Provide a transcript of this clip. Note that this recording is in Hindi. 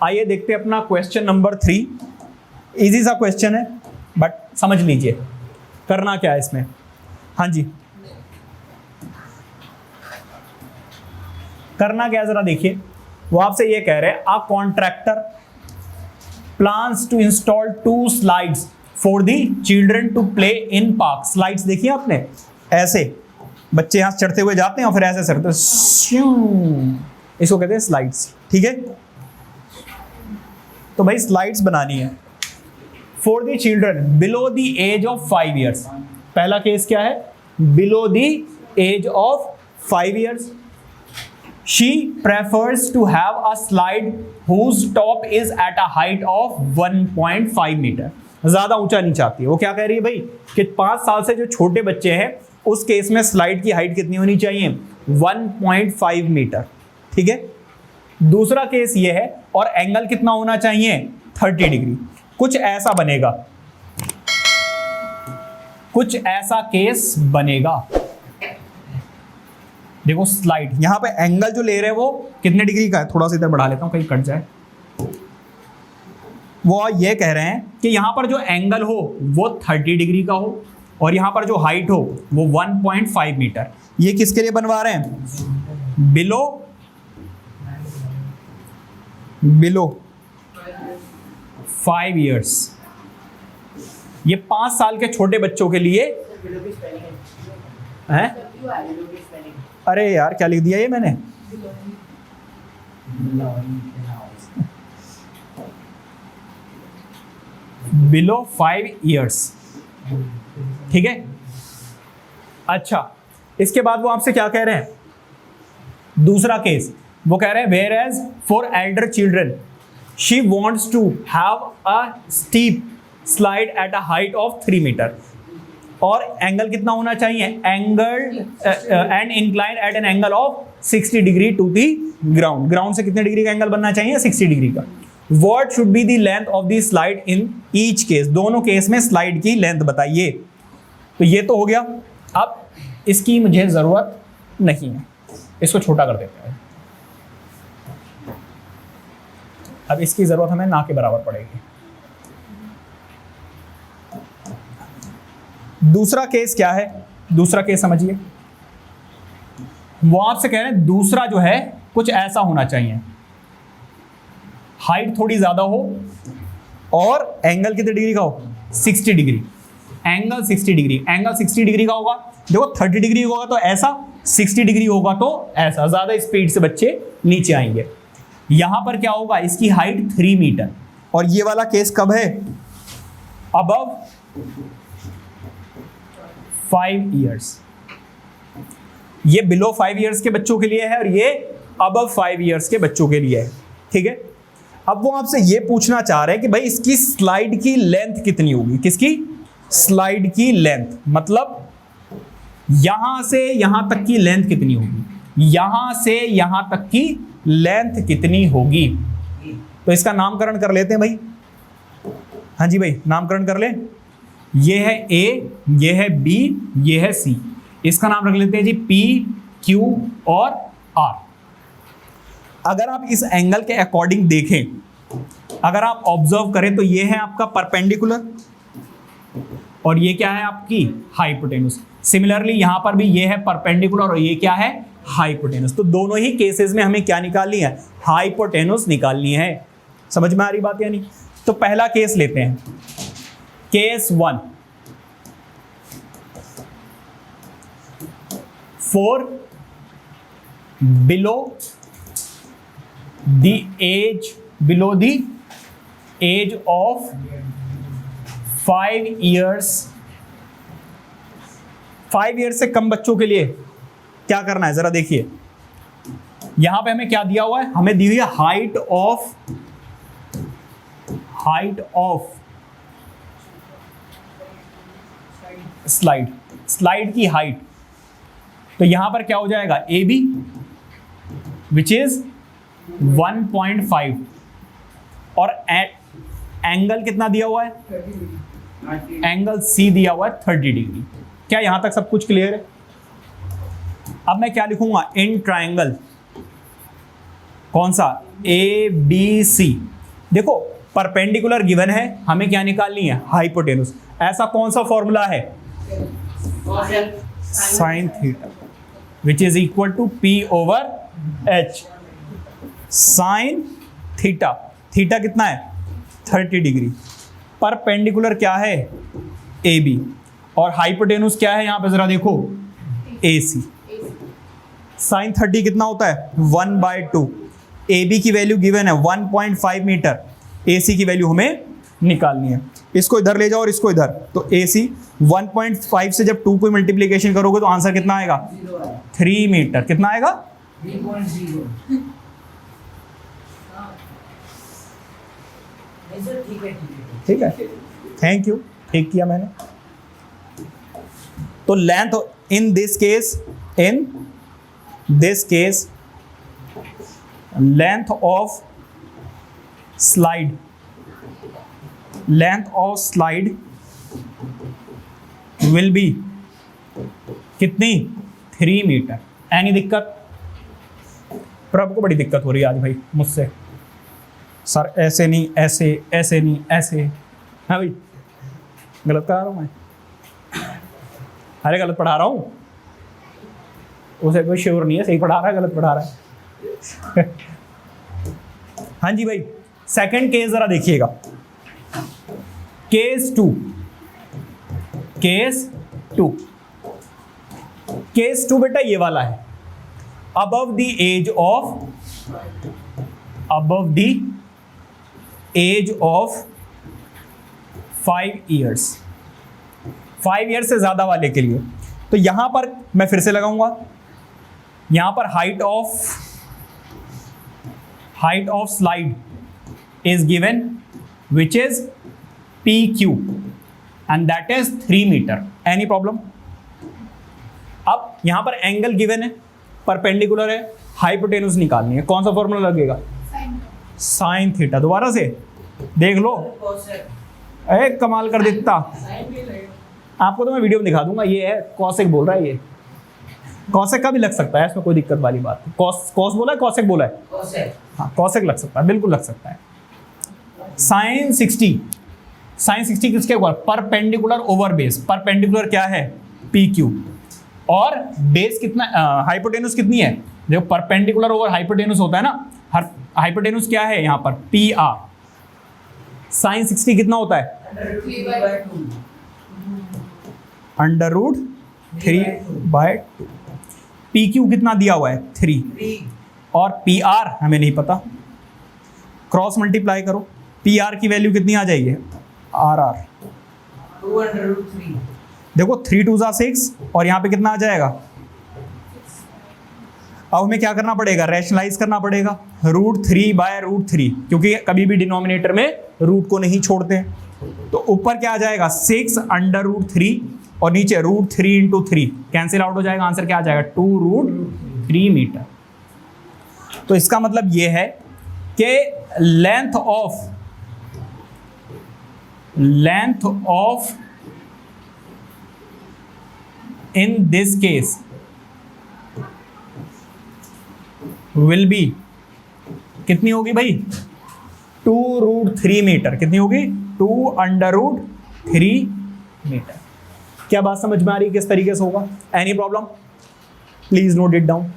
आइए देखते हैं अपना क्वेश्चन नंबर 3। इजी सा क्वेश्चन है बट समझ लीजिए करना क्या है इसमें। हाँ जी, करना क्या है जरा देखिए। वो आपसे ये कह रहे हैं a contractor plans to install 2 slides for the children to play in park. Slides देखिए आपने, ऐसे बच्चे यहां चढ़ते हुए जाते हैं और फिर ऐसे चढ़ते, इसको कहते हैं स्लाइड्स। ठीक है, तो भाई स्लाइड्स बनानी है for the children below the age of 5 years. पहला केस क्या है, below the age of 5 years. She prefers to have a slide whose top is at a height of 1.5 metre. ज्यादा ऊंचा नहीं चाहती है। वो क्या कह रही है भाई कि 5 साल से जो छोटे बच्चे हैं उस केस में स्लाइड की हाइट कितनी होनी चाहिए, 1.5 मीटर। ठीक है, दूसरा केस ये है और एंगल कितना होना चाहिए, 30 डिग्री। कुछ ऐसा बनेगा, कुछ ऐसा केस बनेगा। देखो स्लाइड, यहां पे एंगल जो ले रहे हैं वो कितने डिग्री का है, थोड़ा सा इधर बढ़ा लेता हूं कहीं कट जाए। वो ये कह रहे हैं कि यहां पर जो एंगल हो वो 30 डिग्री का हो और यहां पर जो हाइट हो वो 1.5 मीटर। ये किसके लिए बनवा रहे हैं, बिलो 5 ईयर्स। ये 5 साल के छोटे बच्चों के लिए है। अरे यार क्या लिख दिया ये मैंने, बिलो 5 ईयर्स। ठीक है, अच्छा इसके बाद वो आपसे क्या कह रहे हैं, दूसरा केस वो कह रहे हैं whereas for elder children she wants to have a steep slide at a height of 3 metre. और एंगल कितना होना चाहिए, angle and incline at an angle of 60 degree to the ground. Ground से कितने डिग्री का एंगल बनना चाहिए, 60 डिग्री का। What should be the length of the slide in each case. दोनों केस में स्लाइड की लेंथ बताइए। तो ये तो हो गया। अब इसकी मुझे जरूरत नहीं है, इसको छोटा कर देते हैं। अब इसकी जरूरत हमें ना के बराबर पड़ेगी। दूसरा केस क्या है, दूसरा केस समझिए। वो आपसे कह रहे हैं दूसरा जो है कुछ ऐसा होना चाहिए, हाइट थोड़ी ज्यादा हो और एंगल कितने डिग्री का हो, 60 degree. Angle 60 degree, angle 60 degree का होगा। देखो 30 डिग्री होगा तो ऐसा, 60 डिग्री होगा तो ऐसा। ज्यादा स्पीड से बच्चे नीचे आएंगे। यहां पर क्या होगा, इसकी हाइट 3 मीटर। और ये वाला केस कब है, अबव 5 ईयर्स। ये बिलो 5 ईयर्स के बच्चों के लिए है और ये अबव 5 ईयर्स के बच्चों के लिए है। ठीक है, अब वो आपसे ये पूछना चाह रहे हैं कि भाई इसकी स्लाइड की लेंथ कितनी होगी। किसकी, स्लाइड की लेंथ, मतलब यहां से यहां तक की लेंथ कितनी होगी, यहां से यहां तक की लेंथ कितनी होगी। तो इसका नामकरण कर लेते हैं भाई। हाँ जी भाई, नामकरण कर ले। ये है ए, ये है बी, ये है सी। इसका नाम रख लेते हैं जी पी, क्यू और आर। अगर आप इस एंगल के अकॉर्डिंग देखें, अगर आप ऑब्जर्व करें तो ये है आपका परपेंडिकुलर और ये क्या है आपकी हाइपोटेन्यूस। सिमिलरली यहां पर भी ये है परपेंडिकुलर और ये क्या है, हाइपोटेन्यूस। तो दोनों ही केसेस में हमें क्या निकालनी है, हाइपोटेन्यूस निकालनी है। समझ में आ रही बात या नहीं। तो पहला केस लेते हैं, case 1 for below the age of 5 years। 5 years से कम बच्चों के लिए क्या करना है जरा देखिए। यहां पे हमें क्या दिया हुआ है, हमें दी हुई है हाइट ऑफ स्लाइड की हाइट। तो यहां पर क्या हो जाएगा, ए बी विच इज 1.5 और एंगल कितना दिया हुआ है, एंगल सी दिया हुआ है 30 डिग्री। क्या यहां तक सब कुछ क्लियर है। अब मैं क्या लिखूंगा, इन ट्राइंगल कौन सा? A B C. देखो परपेंडिकुलर गिवन है, हमें क्या निकालनी है? हाइपोटेनुस। ऐसा कौन सा फॉर्मूला है? Sine theta which is equal to P over H. Sine theta, theta कितना है? 30 डिग्री। परपेंडिकुलर क्या है? A B. और हाइपोटेनुस क्या है यहां पे जरा देखो? ए सी। साइन 30 कितना होता है? 1/2। ए बी की वैल्यू गिवन है 1.5 मीटर, ए सी की वैल्यू हमें निकालनी है। इसको इधर ले जाओ और इसको इधर, तो ए सी 1.5 से जब 2 को मल्टीप्लीकेशन करोगे तो आंसर कितना आएगा? 3 मीटर। कितना आएगा? 3.0। ठीक है, थैंक यू, ठीक किया मैंने। तो length in this case length of slide will be कितनी? 3 मीटर। एनी दिक्कत? प्रभु को बड़ी दिक्कत हो रही है आज भाई मुझसे, सर ऐसे नहीं, ऐसे नहीं, ऐसे। हाँ भाई, गलत करा रहा हूँ मैं? अरे गलत पढ़ा रहा हूँ, उसे कोई श्योर नहीं है सही पढ़ा रहा है गलत पढ़ा रहा है। हाँ जी भाई, सेकंड केस जरा देखिएगा। केस टू बेटा ये वाला है। Above the age of 5 years, 5 years से ज्यादा वाले के लिए। तो यहां पर मैं फिर से लगाऊंगा, यहां पर height of slide is given which is PQ and that is 3 metre. Any problem? अब यहां पर एंगल गिवन है, परपेंडिकुलर है, हाइपोटेनुस निकालनी है। कौन सा फॉर्मूला लगेगा? Sine theta. दोबारा से देख लो, एक कमाल कर देता। आपको तो मैं वीडियो में दिखा दूंगा। ये है कॉसेक बोल रहा है, ये कॉसेक का भी लग सकता है, इसमें कोई दिक्कत वाली बात नहीं। कॉस बोला है, कॉसेक बोला है? हाँ, कॉसेक लग सकता है, बिल्कुल लग सकता है। साइन 60 किसके ऊपर? Perpendicular over base. परपेंडिकुलर क्या है? PQ। और बेस कितना, हाइपोटेनुस कितनी है? देखो परपेंडिकुलर ओवर हाइपोटेनुस होता है ना, हाइपोटेनुस क्या है यहां पर? PR। साइन 60 कितना होता है? √3/2। PQ कितना दिया हुआ है? 3। और PR हमें नहीं पता, क्रॉस मल्टीप्लाई करो, PR की वैल्यू कितनी आ जाएगी? RR 2√3। देखो 3 2 6 और यहाँ पे कितना आ जाएगा? अब हमें क्या करना पड़ेगा? रैशनलाइज करना पड़ेगा। √3/√3, क्योंकि कभी भी डिनोमिनेटर में रूट को नहीं छोड़ते हैं। तो ऊपर क्या आ जाएगा? 6√3 और नीचे √3 × 3 कैंसिल आउट हो जाएगा। आंसर क्या आ जाएगा? 2√3 मीटर। तो इसका मतलब ये है कि length of in this case will be कितनी होगी भाई? 2√3 मीटर। कितनी होगी? 2√3 मीटर। क्या बात समझ में आ रही है किस तरीके से होगा? Any problem? Please note it down.